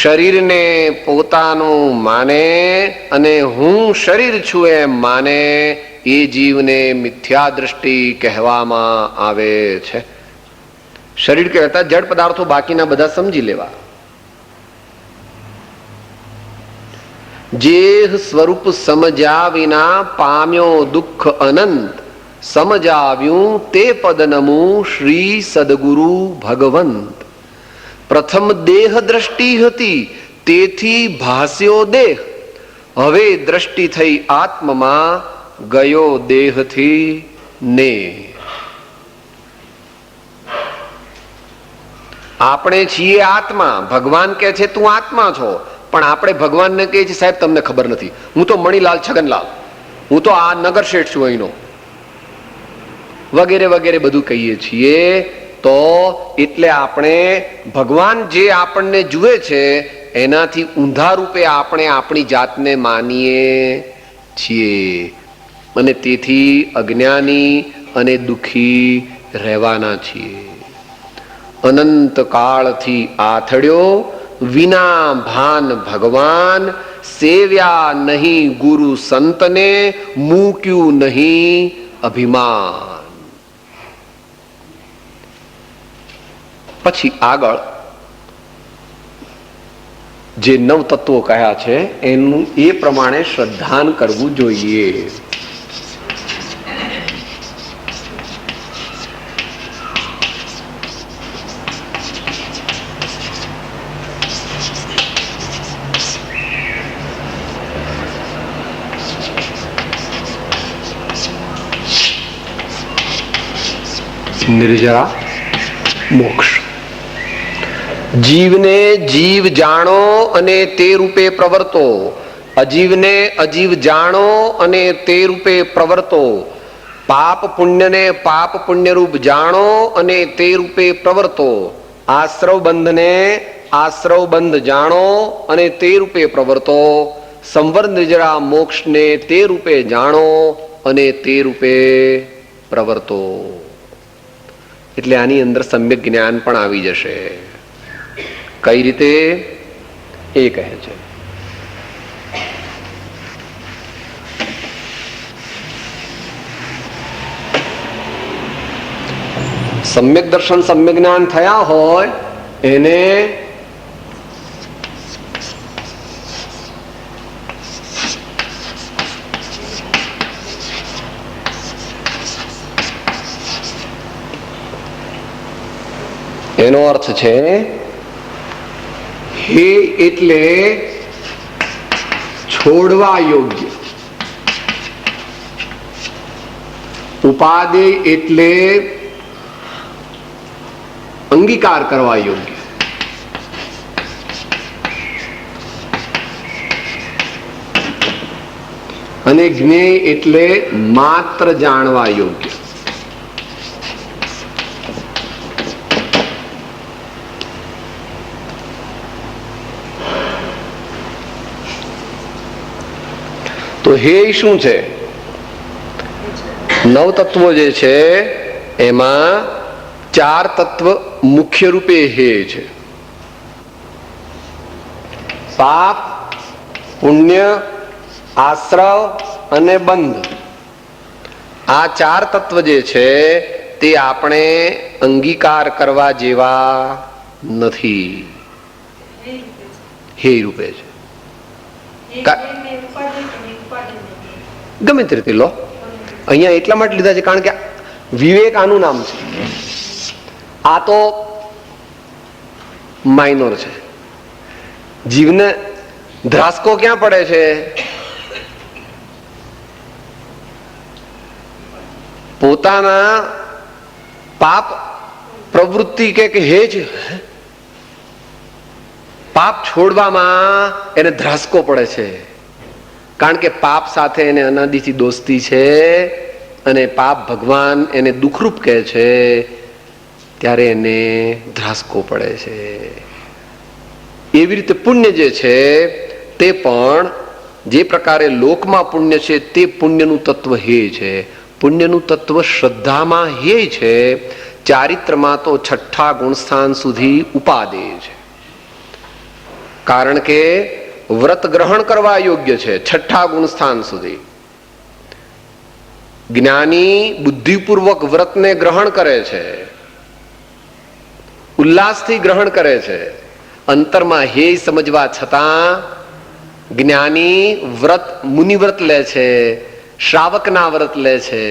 શરીરને પોતાનું માને અને હું શરીર છું એમ માને એ જીવને મિથ્યા દ્રષ્ટિ કહેવામાં આવે છે. શરીર કહેતા જડ પદાર્થો બાકીના બધા સમજી લેવા. જે સ્વરૂપ સમજ્યા વિના પામ્યો દુઃખ અનંત, સમજાવ્યું તે પદ નમું શ્રી સદગુરુ ભગવંત. પ્રથમ દેહ દ્રષ્ટિ હતી તેથી ભાસ્યો દેહ, હવે દ્રષ્ટિ થઈ આત્મમાં ગયો દેહથી ને. આપણે છીએ આત્મા. ભગવાન કહે છે તું આત્મા છો, પણ આપણે ભગવાનને કહીએ છીએ સાહેબ તમને ખબર નથી, હું તો મણિલાલ છગનલાલ, હું તો આ નગર શેઠ છું અહીંનો, વગેરે વગેરે બધું કહીએ છીએ. તો એટલે આપણે ભગવાન જે આપણને જુએ છે એનાથી ઊંધા રૂપે આપણે આપણી જાતને માનીએ છીએ, અને તેથી અજ્ઞાની અને દુઃખી રહેવાના છીએ. અનંત કાળથી આથડ્યો વિના ભાન ભગવાન, સેવ્યા નહીં ગુરુ સંતને, મૂક્યું નહીં અભિમાન. પછી આગળ જે નવ તત્વો કહ્યા છે એનું એ પ્રમાણે શ્રદ્ધાન કરવું જોઈએ. નિર્જરા મોક્ષ. જીવને જીવ જાણો અને તે રૂપે પ્રવર્તો, અજીવને અજીવ જાણો અને તે રૂપે પ્રવર્તો, પાપ પુણ્યને પાપ પુણ્ય રૂપ જાણો અને તે રૂપે પ્રવર્તો, આશ્રવ બંધને આશ્રવ બંધ જાણો અને તે રૂપે પ્રવર્તો, સંવર નિર્જરા મોક્ષને તે રૂપે જાણો અને તે રૂપે પ્રવર્તો. એટલે આની અંદર સમ્યક જ્ઞાન પણ આવી જશે. કઈ રીતે એ કહે છે. સમ્યક દર્શન સમ્યક જ્ઞાન થયા હોય એને એનો અર્થ છે હે એટલે છોડવા યોગ્ય, ઉપાદેય એટલે અંગીકાર કરવા યોગ્ય, અને જ્ઞેય એટલે માત્ર જાણવા યોગ્ય. તો હે શું છે? નવ તત્વો જે છે એમાં ચાર તત્વ મુખ્ય રૂપે હે છે. પાપ, પુણ્ય, આશ્રવ અને બંધ. આ ચાર તત્વ જે છે તે આપણે અંગીકાર કરવા જેવા નથી. હે રૂપે છે. ગમે તે રીતે લો, અહીંયા એટલા માટે લીધા છે કારણ કે વિવેક આનું નામ છે. આ તો માઇનોર છે. જીવને ધ્રાસકો ક્યાં પડે છે? પોતાના પાપ પ્રવૃત્તિ કે હે જ પાપ છોડવામાં એને ધ્રાસકો પડે છે. કારણ કે પાપ સાથે એને અનાદિથી દોસ્તી છે અને પાપ ભગવાન એને દુઃખરૂપ કહે છે, ત્યારે એને ધ્રાસકો પડે છે. એવી રીતે પુણ્ય જે છે તે પણ જે પ્રકારે લોકમાં પુણ્ય છે તે પુણ્યનું તત્વ હે છે. પુણ્યનું તત્વ શ્રદ્ધામાં હે છે, ચારિત્રમાં તો છઠ્ઠા ગુણસ્થાન સુધી ઉપાદેય છે. કારણ કે વ્રત ગ્રહણ કરવા યોગ્ય છે છઠ્ઠા ગુણસ્થાન સુધી. જ્ઞાની બુદ્ધિપૂર્વક વ્રતને ગ્રહણ કરે છે, ઉલ્લાસથી ગ્રહણ કરે છે. અંતરમાં હે સમજવા છતાં જ્ઞાની વ્રત મુનિવ્રત લે છે, શ્રાવકના વ્રત લે છે.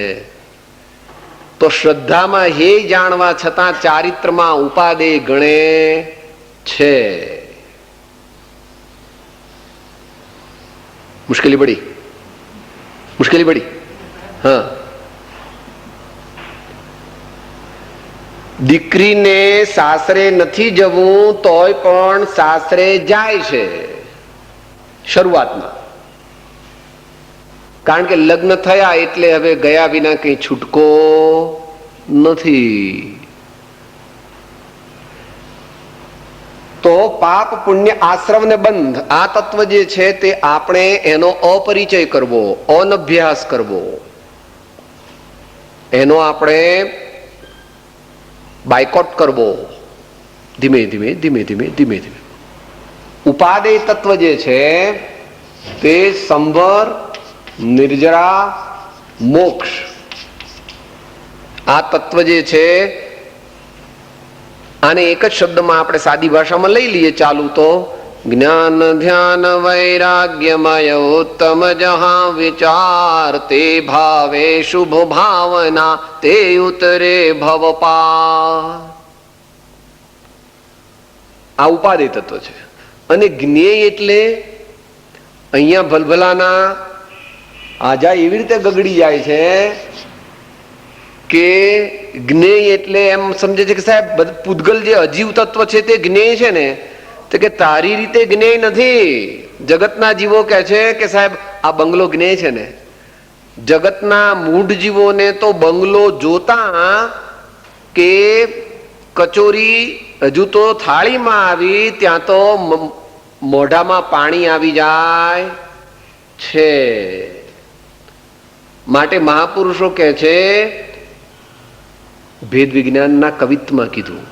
તો શ્રદ્ધામાં હે જાણવા છતાં ચારિત્રમાં ઉપાદેય ગણે છે. મુશ્કેલી પડી. હા, દીકરીને સાસરે નથી જવું તોય પણ સાસરે જાય છે શરૂઆતમાં. કારણ કે લગ્ન થયા એટલે હવે ગયા વિના કઈ છૂટકો નથી. તો પાપ, પુણ્ય, આશ્રવ ને બંધ આ તત્વ જે છે તે આપણે એનો અપરિચય કરવો, અનભ્યાસ કરવો, એનો આપણે બાયકોટ કરવો ધીમે ધીમે. ઉપાદેય તત્વ જે છે તે સંવર, નિર્જરા, મોક્ષ આ તત્વ જે છે આને એક જ શબ્દમાં આપણે સાદી ભાષામાં લઈ લઈએ ચાલુ તો જ્ઞાન ધ્યાન વૈરાગ્યમય ઉત્તમ જહા વિચાર તે ભાવે શુભ ભાવના તે ઉતરે ભવ પાર. આ ઉપાદેય તત્વ છે. અને જ્ઞેય એટલે અહીંયા ભલભલાના આજા એવી રીતે ગગડી જાય છે કે જ્ઞેય એટલે એમ સમજે છે કે સાહેબ પૂતગલ જે અજીવ તત્વ છે તે જ્ઞેય છે ને, તો કે તારી રીતે જ્ઞેય નથી. જગતના જીવો કહે છે કે સાહેબ આ બંગલો જ્ઞેય છે ને. જગતના મૂઢ જીવોને તો બંગલો જોતા કે કચોરી હજુ તો થાળીમાં આવી ત્યાં તો મોઢામાં પાણી આવી જાય છે. માટે મહાપુરુષો કહે છે, ભેદ વિજ્ઞાનના કવિત્વમાં કીધું,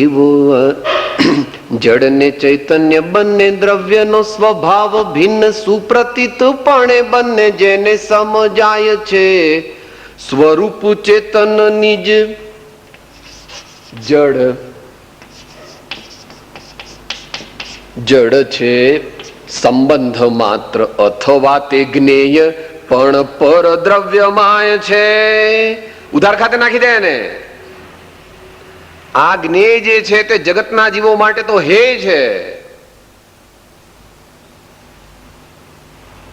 એવું જડ ને ચૈતન્ય બંને દ્રવ્યનો સ્વભાવ ભિન્ન સુપ્રતીત પણ બંને જેને સમજાય છે. સ્વરૂપ ચેતન નિજ જડ છે સંબંધ માત્ર અથવા તે જ્ઞેય પણ પર દ્રવ્યમાય છે. ઉધાર ખાતે નાખી દે ને. આ જ્ઞેય જે છે તે જગતના જીવો માટે તો હે છે.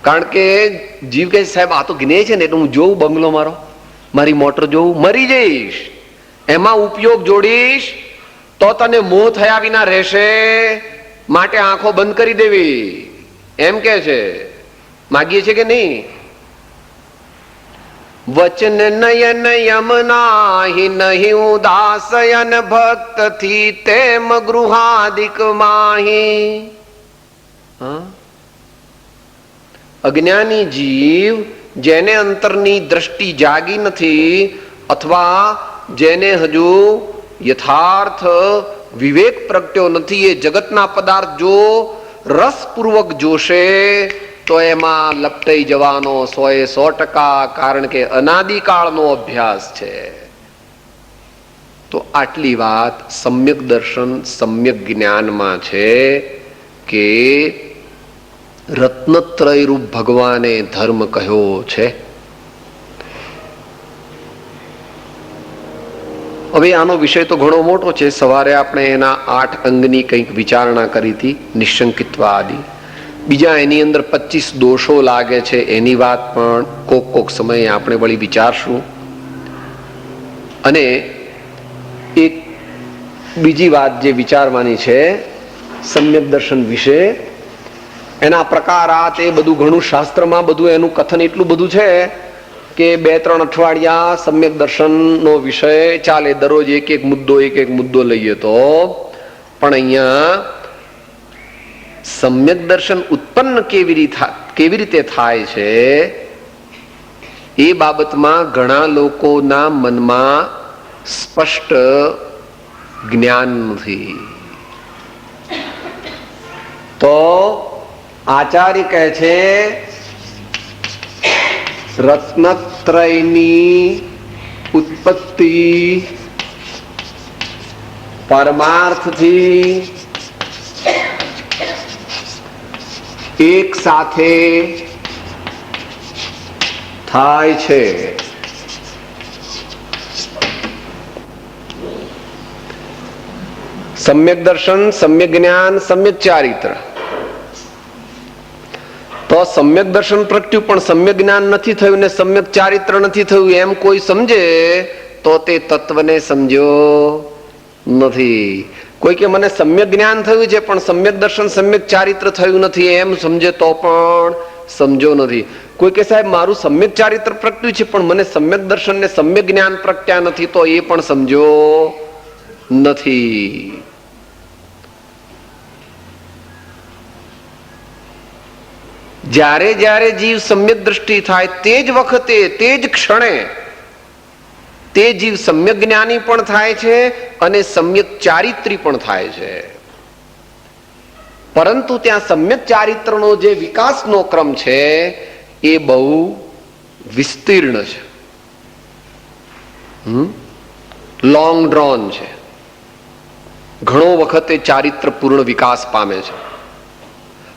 કારણ કે જીવ કે સાહેબ આ તો જ્ઞેય છે ને એટલે હું જોઉં બંગલો મારો, મારી મોટર જોઉં, મરી જઈશ, એમાં ઉપયોગ જોડીશ તો તને મોહ થયા વિના રહેશે. માટે આંખો બંધ કરી દેવી એમ કે છે. માગીએ છે કે નહીં? વચન નયન યમનાહી નહીં ઉદાસયન ભક્ત થી તેમ ગૃહાદિક માહી. અજ્ઞાની જીવ જેને અંતરની દ્રષ્ટિ જાગી નથી અથવા જેને હજુ યથાર્થ વિવેક પ્રગટ્યો નથી, એ જગતના પદાર્થ જો રસપૂર્વક જોશે તો એમાં લપટાઈ જવાનો 100%, કારણ કે અનાદિકાળનો અભ્યાસ છે. તો આટલી વાત સમ્યક દર્શન સમ્યક જ્ઞાનમાં છે કે રત્નત્રય રૂપ ભગવાને ધર્મ કહ્યો છે. હવે આનો વિષય તો ઘણો મોટો છે. સવારે આપણે એના 8 અંગની કંઈક વિચારણા કરી હતી, નિશંકિત્વ આદિ. બીજા એની અંદર 25 દોષો લાગે છે, એની વાત પણ કોક સમયે આપણે વળી વિચારશું. અને એક બીજી વાત જે વિચારવાની છે સમ્યક દર્શન વિશે, એના પ્રકાર આ તે બધું ઘણું શાસ્ત્રમાં બધું એનું કથન એટલું બધું છે કે 2-3 અઠવાડિયા સમ્યક દર્શનનો વિષય ચાલે. દરરોજ એક એક મુદ્દો લઈએ તો. પણ અહીંયા સમ્યક દર્શન ઉત્પન્ન કેવી રીતે થાય છે એ બાબતમાં ઘણા લોકોના મનમાં સ્પષ્ટ જ્ઞાન નથી. તો આચાર્ય કહે છે રત્નત્રયની ઉત્પત્તિ પરમાર્થથી એક સાથે થાય છે. સમ્યક દર્શન, સમ્યક જ્ઞાન, સમ્યક ચારિત્ર. તો સમ્યક દર્શન પ્રગટ્યું પણ સમ્યક જ્ઞાન નથી થયું ને સમ્યક ચારિત્ર નથી થયું એમ કોઈ સમજે તો તે તત્વને સમજ્યો નથી. કોઈ કે મને સમ્યક જ્ઞાન થયું છે પણ સમ્યક દર્શન સમ્યક ચારિત્ર થયું નથી એમ સમજે તો પણ સમજો નથી. કોઈ કે સાહેબ મારું સમ્યક ચારિત્ર પ્રગટ્યું છે પણ મને સમ્યક દર્શન ને સમ્યક જ્ઞાન પ્રગટ્યા નથી તો એ પણ સમજો નથી. જ્યારે જ્યારે જીવ સમ્યક દ્રષ્ટિ થાય તે જ વખતે તે જ ક્ષણે તે જીવ સમ્યક જ્ઞાની પણ થાય છે અને સમ્યક ચારિત્રી પણ થાય છે. પરંતુ ત્યાં સમ્યક ચારિત્રનો જે વિકાસનો ક્રમ છે એ બહુ વિસ્તીર્ણ છે, લોંગ ડ્રોન છે. ઘણો વખત એ ચારિત્ર પૂર્ણ વિકાસ પામે છે.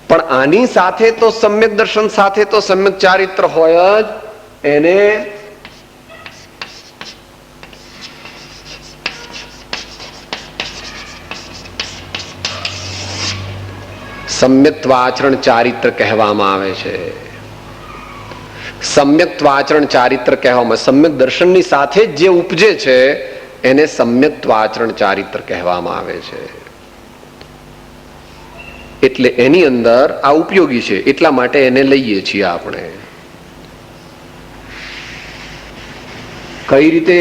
પણ આની સાથે તો સમ્યક દર્શન સાથે તો સમ્યક ચારિત્ર હોય જ. એને સમ્યક્ત્વાચરણ ચારિત્ર કહેવામાં આવે છે. સમ્યક્ત્વાચરણ ચારિત્ર કહેવામાં, સમ્યક દર્શનની સાથે જ જે ઉપજે છે એને સમ્યક્ત્વાચરણ ચારિત્ર કહેવામાં આવે છે. એટલે એની અંદર આ ઉપયોગી છે, એટલા માટે એને લઈએ છીએ આપણે. કઈ રીતે?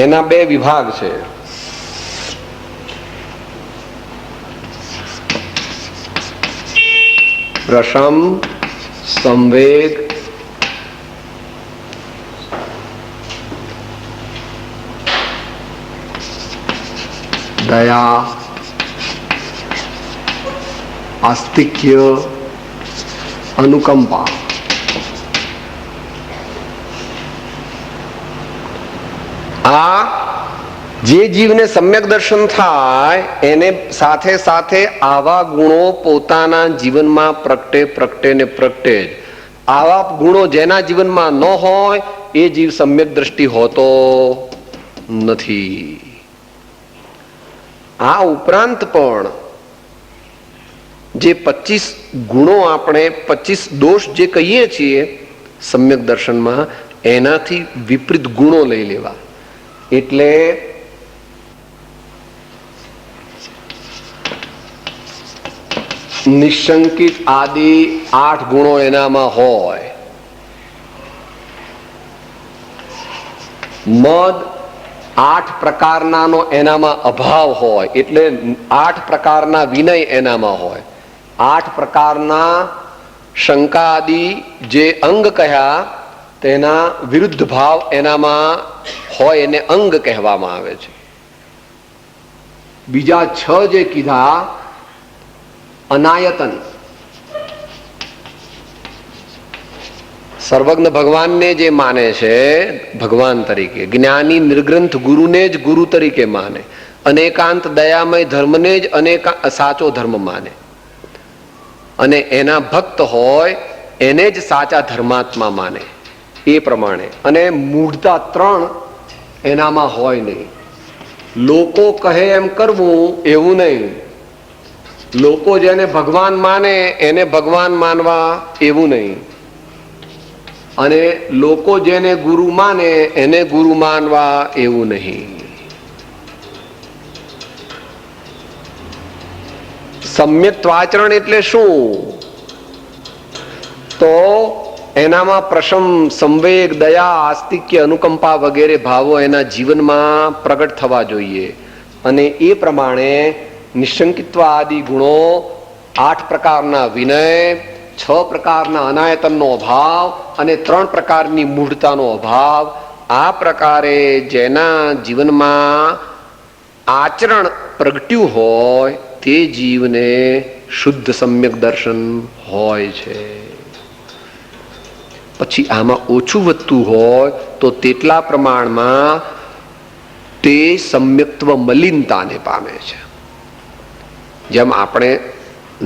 એના બે વિભાગ છે. પ્રશમ, સંવેગ, દયા, આસ્તિક્ય, અનુકંપા. આ જે જીવને સમ્યક દર્શન થાય એને સાથે સાથે આવા ગુણો પોતાના જીવનમાં પ્રગટે ને પ્રગટે જ. આવા ગુણો જેના જીવનમાં ન હોય એ જીવ સમ્યક દ્રષ્ટિ હોતો નથી. આ ઉપરાંત પણ જે 25 ગુણો આપણે 25 દોષ જે કહીએ છીએ સમ્યક દર્શનમાં, એનાથી વિપરીત ગુણો લઈ લેવા. એટલે નિશંકિત આદિ 8 ગુણો એનામાં હોય. મદ 8 પ્રકારનાનો એનામાં અભાવ હોય, એટલે 8 પ્રકારના વિનય એનામાં હોય. 8 પ્રકારના શંકા આદિ જે અંગ કહ્યા તેના વિરુદ્ધ ભાવ એનામાં હોય, એને અંગ કહેવામાં આવે છે. બીજા 6 જે કીધા, અનાયતન, સર્વજ્ઞ ભગવાનને જે માને છે ભગવાન તરીકે, જ્ઞાની નિર્ગ્રંથ ગુરુને જ ગુરુ તરીકે માને, અનેકાંત દયામય ધર્મને જ સાચો ધર્મ માને, અને એના ભક્ત હોય એને જ સાચા ધર્માત્મા માને, એ પ્રમાણે. અને મૂઢતા 3 એનામાં હોય નહીં. લોકો કહે એમ કરવું એવું નહીં. લોકો જેને ભગવાન માને એને ભગવાન માનવા એવું નહીં, અને લોકો જેને ગુરુ માને એને ગુરુ માનવા એવું નહીં. સમ્યક્ત્વાચરણ એટલે શું? તો એનામાં પ્રશમ, સંવેગ, દયા, આસ્તિક્ય, અનુકંપા વગેરે ભાવો એના જીવનમાં પ્રગટ થવા જોઈએ. અને એ પ્રમાણે નિશંકિત્વ આદિ ગુણો, 8 પ્રકારના વિનય, 6 પ્રકારના અનાયતનનો અભાવ અને 3 પ્રકારની મૂઢતાનો અભાવ, આ પ્રકારે જેના જીવનમાં આચરણ પ્રગટ્યું હોય તે જીવને શુદ્ધ સમ્યક દર્શન હોય છે. પછી આમાં ઓછું વધતું હોય તો તેટલા પ્રમાણમાં તે સમ્યક્ત્વ મલિનતાને પામે છે. જેમ આપણે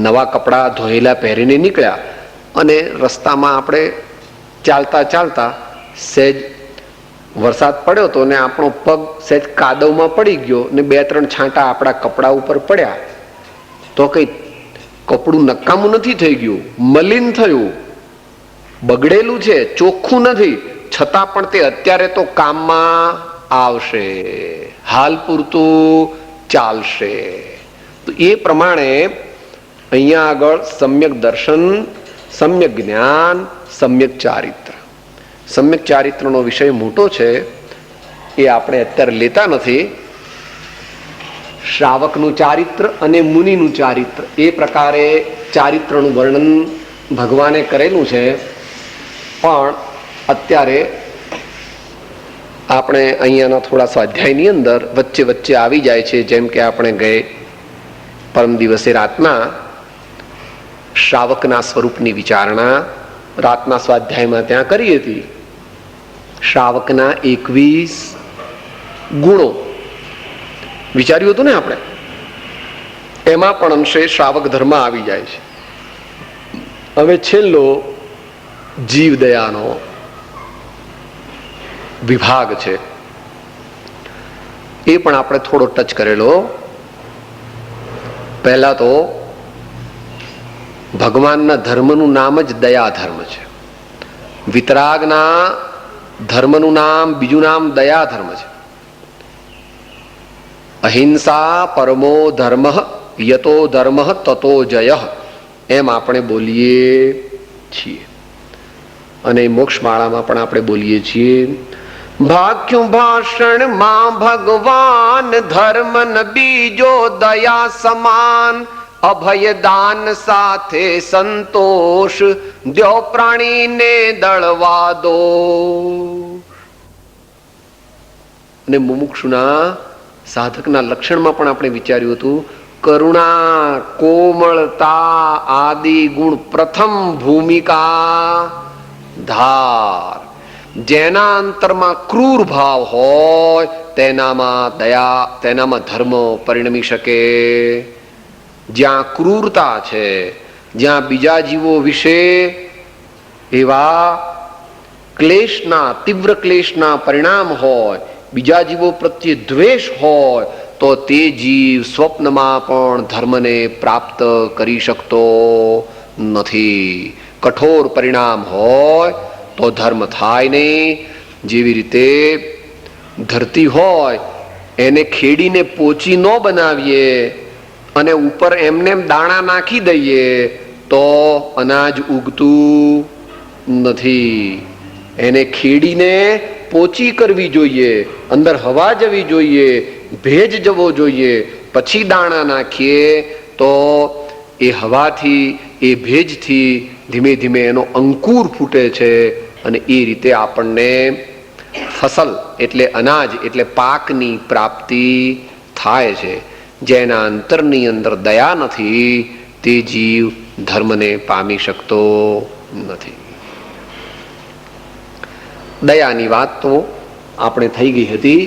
નવા કપડાં ધોયેલા પહેરીને નીકળ્યા અને રસ્તામાં આપણે ચાલતા ચાલતા સહેજ વરસાદ પડ્યો તો ને આપણો પગ સહેજ કાદવમાં પડી ગયો ને 2-3 છાંટા આપણા કપડા ઉપર પડ્યા, તો કઈ કપડું નકામું નથી થઈ ગયું, મલિન થયું, બગડેલું છે, ચોખ્ખું નથી, છતાં પણ તે અત્યારે તો કામમાં આવશે, હાલ પૂરતું ચાલશે. તો એ પ્રમાણે અહીંયા આગળ સમ્યક દર્શન, સમ્યક જ્ઞાન, સમ્યક ચારિત્ર. સમ્યક ચારિત્રનો વિષય મોટો છે, એ આપણે અત્યારે લેતા નથી. શ્રાવકનું ચારિત્ર અને મુનિનું ચારિત્ર, એ પ્રકારે ચારિત્રનું વર્ણન ભગવાને કરેલું છે. પણ અત્યારે આપણે અહીંયાના થોડા સ્વાધ્યાયની અંદર વચ્ચે વચ્ચે આવી જાય છે. જેમ કે આપણે ગયે પરમ દિવસે રાતના શ્રાવકના સ્વરૂપની વિચારણા રાતના સ્વાધ્યાયમાં ત્યાં કરી હતી. શ્રાવકના 21 ગુણો વિચાર્યું હતું ને આપણે, એમાં પણ અંશે શ્રાવક ધર્મ આવી જાય છે. હવે છેલ્લો જીવ દયાનો વિભાગ છે, એ પણ આપણે થોડો ટચ કરેલો. પહેલા તો ભગવાનના ધર્મનું નામ જ દયા ધર્મ છે. વિતરાગના ધર્મનું નામ, બીજું નામ દયા ધર્મ છે. અહિંસા પરમો ધર્મ યતો ધર્મ તતો જય, એમ આપણે બોલીએ છીએ. અને મોક્ષમાળામાં પણ આપણે બોલીએ છીએ, ભાખ્યું ભાષણ માં ભગવાન ધર્મ ન બીજો દયા સમાન, અભય દાન સાથે સંતોષ દ્યો પ્રાણીને દળવા દો. અને મુમુક્ષુના સાધકના લક્ષણમાં પણ આપણે વિચાર્યું હતું, કરુણા કોમળતા આદિ ગુણ પ્રથમ ભૂમિકા ધાર. જેના અંતરમાં ક્રૂર ભાવ હોય તેનામાં દયા, તેનામાં ધર્મ પરિણમી શકે. જ્યાં ક્રૂરતા છે, જ્યાં બીજા જીવો વિશે એવા ક્લેશના, તીવ્ર ક્લેશના પરિણામ હોય, બીજા જીવો પ્રત્યે દ્વેષ હોય, તો તે જીવ સ્વપ્નમાં પણ ધર્મને પ્રાપ્ત કરી શકતો નથી. કઠોર પરિણામ હોય તો ધર્મ થાય નહીં. જેવી રીતે ધરતી હોય એને ખેડીને પોચી ન બનાવીએ અને ઉપર એમને દાણા નાખી દઈએ તો અનાજ ઉગતું નથી. એને ખેડીને પોચી કરવી જોઈએ, અંદર હવા જવી જોઈએ, ભેજ જવો જોઈએ, પછી દાણા નાખીએ તો એ હવાથી, એ ભેજથી ધીમે ધીમે એનો અંકુર ફૂટે છે. અને એ રીતે આપણને ફસલ એટલે અનાજ એટલે પાકની પ્રાપ્તિ થાય છે. જેના અંતરની અંદર દયા નથી તે જીવ ધર્મને પામી શકતો નથી. દયાની વાત તો આપણે થઈ ગઈ હતી.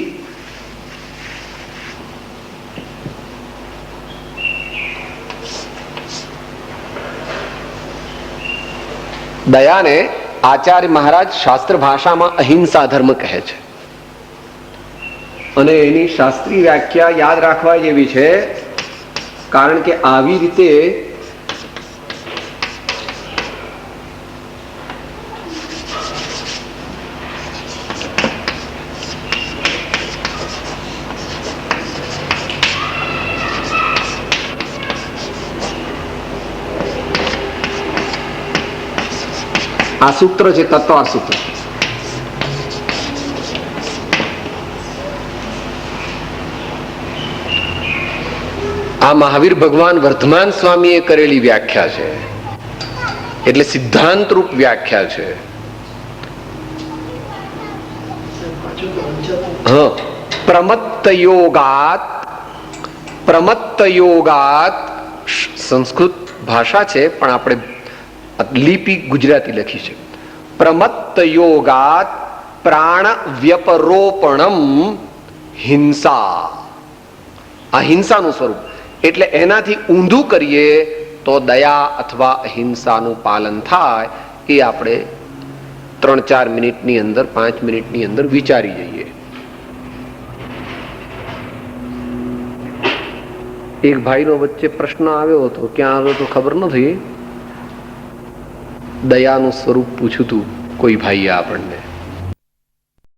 દયાને આચાર્ય મહારાજ શાસ્ત્ર ભાષામાં અહિંસા ધર્મ કહે છે. અને એની શાસ્ત્રીય વ્યાખ્યા યાદ રાખવા જેવી છે, કારણ કે આવી રીતે આ સૂત્ર છે તત્વ સૂત્ર. આ મહાવીર ભગવાન વર્ધમાન સ્વામીએ કરેલી વ્યાખ્યા છે, એટલે સિદ્ધાંત રૂપ વ્યાખ્યા છે. પ્રમત્તયોગાત, પ્રમત્તયોગાત સંસ્કૃત ભાષા છે પણ આપણે લિપિ ગુજરાતી લખી છે. પ્રમત્તયોગાત પ્રાણ વ્યપરોપણમ હિંસા. આ હિંસાનું સ્વરૂપ, એટલે એનાથી ઊંધું કરીએ તો દયા અથવા અહિંસાનું પાલન થાય. એ આપણે 3-4 મિનિટની અંદર, 5 મિનિટની અંદર વિચારી જઈએ. એક ભાઈનો વચ્ચે પ્રશ્ન આવ્યો હતો, ક્યાં આવ્યો તો ખબર નથી. દયાનું સ્વરૂપ પૂછ્યું હતું કોઈ ભાઈએ આપણને.